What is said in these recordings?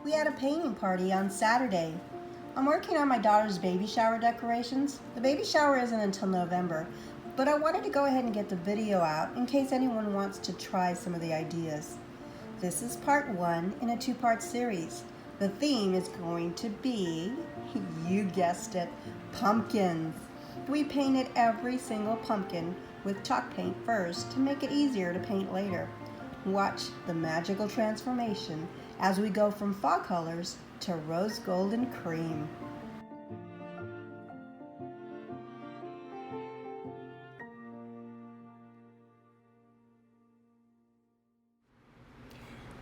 We had a painting party on Saturday. I'm working on my daughter's baby shower decorations. The baby shower isn't until November, but I wanted to go ahead and get the video out in case anyone wants to try some of the ideas. This is part 1 in a 2-part series. The theme is going to be, you guessed it, pumpkins. We painted every single pumpkin with chalk paint first to make it easier to paint later. Watch the magical transformation as we go from fall colors to rose gold and cream.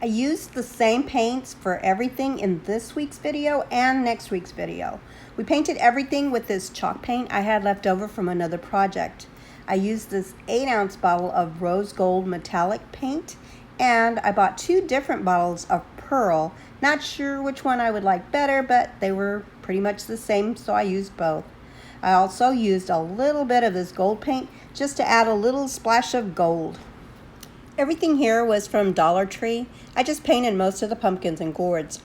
I used the same paints for everything in this week's video and next week's video. We painted everything with this chalk paint I had left over from another project. I used this 8-ounce bottle of rose gold metallic paint, and I bought 2 different bottles of pearl. Not sure which one I would like better, but they were pretty much the same, so I used both. I also used a little bit of this gold paint just to add a little splash of gold. Everything here was from Dollar Tree. I just painted most of the pumpkins in gourds.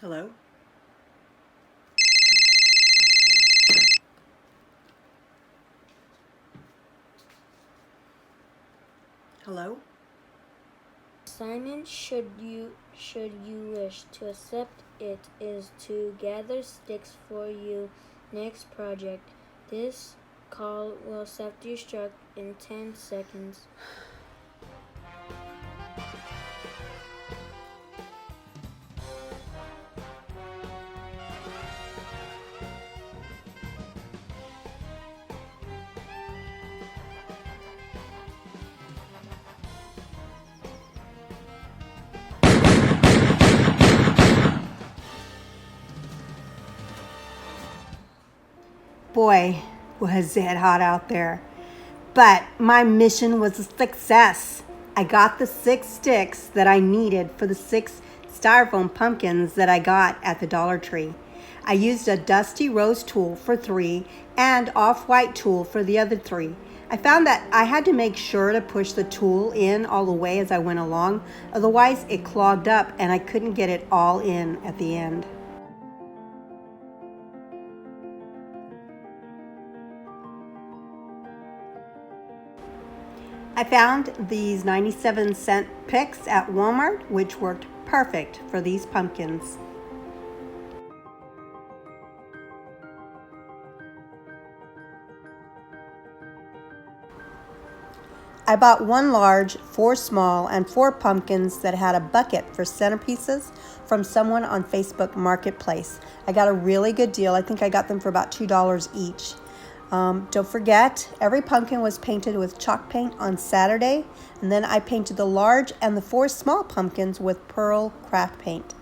Hello? Hello? Assignment, should you wish to accept it, is to gather sticks for your next project. This call will self-destruct in 10 seconds. Boy, was it hot out there. But my mission was a success. I got the 6 sticks that I needed for the 6 styrofoam pumpkins that I got at the Dollar Tree. I used a dusty rose tool for 3 and off-white tool for the other 3. I found that I had to make sure to push the tool in all the way as I went along, otherwise it clogged up and I couldn't get it all in at the end. I found these 97-cent picks at Walmart, which worked perfect for these pumpkins. I bought 1 large, 4 small, and 4 pumpkins that had a bucket for centerpieces from someone on Facebook Marketplace. I got a really good deal. I think I got them for about $2 each. Don't forget, every pumpkin was painted with chalk paint on Saturday, and then I painted the large and the 4 small pumpkins with pearl craft paint.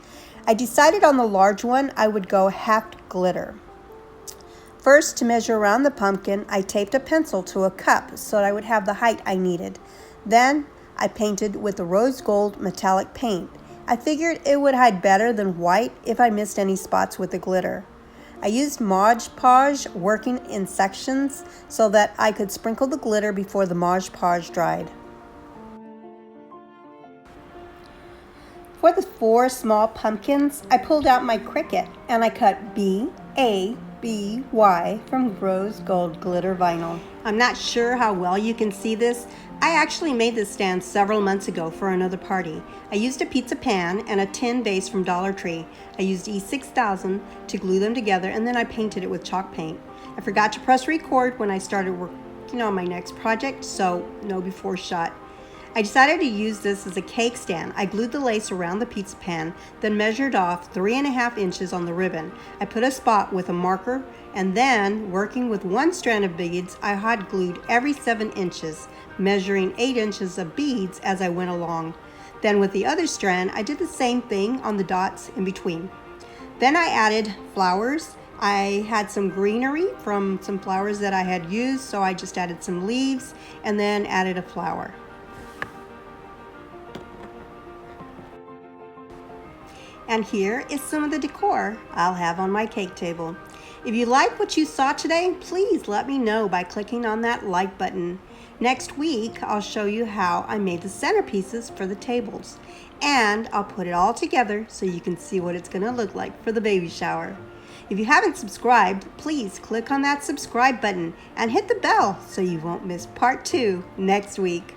I decided on the large one I would go half glitter. First, to measure around the pumpkin, I taped a pencil to a cup so that I would have the height I needed. Then, I painted with the rose gold metallic paint. I figured it would hide better than white if I missed any spots with the glitter. I used Mod Podge working in sections so that I could sprinkle the glitter before the Mod Podge dried. For the 4 small pumpkins, I pulled out my Cricut and I cut B-A-B-Y from rose gold glitter vinyl. I'm not sure how well you can see this. I actually made this stand several months ago for another party. I used a pizza pan and a tin base from Dollar Tree. I used E6000 to glue them together, and then I painted it with chalk paint. I forgot to press record when I started working on my next project, so no before shot. I decided to use this as a cake stand. I glued the lace around the pizza pan, then measured off 3.5 inches on the ribbon. I put a spot with a marker, and then, working with one strand of beads, I hot glued every 7 inches, measuring 8 inches of beads as I went along. Then with the other strand, I did the same thing on the dots in between. Then I added flowers. I had some greenery from some flowers that I had used, so I just added some leaves and then added a flower. And here is some of the decor I'll have on my cake table. If you like what you saw today, please let me know by clicking on that like button. Next week, I'll show you how I made the centerpieces for the tables. And I'll put it all together so you can see what it's going to look like for the baby shower. If you haven't subscribed, please click on that subscribe button and hit the bell so you won't miss part 2 next week.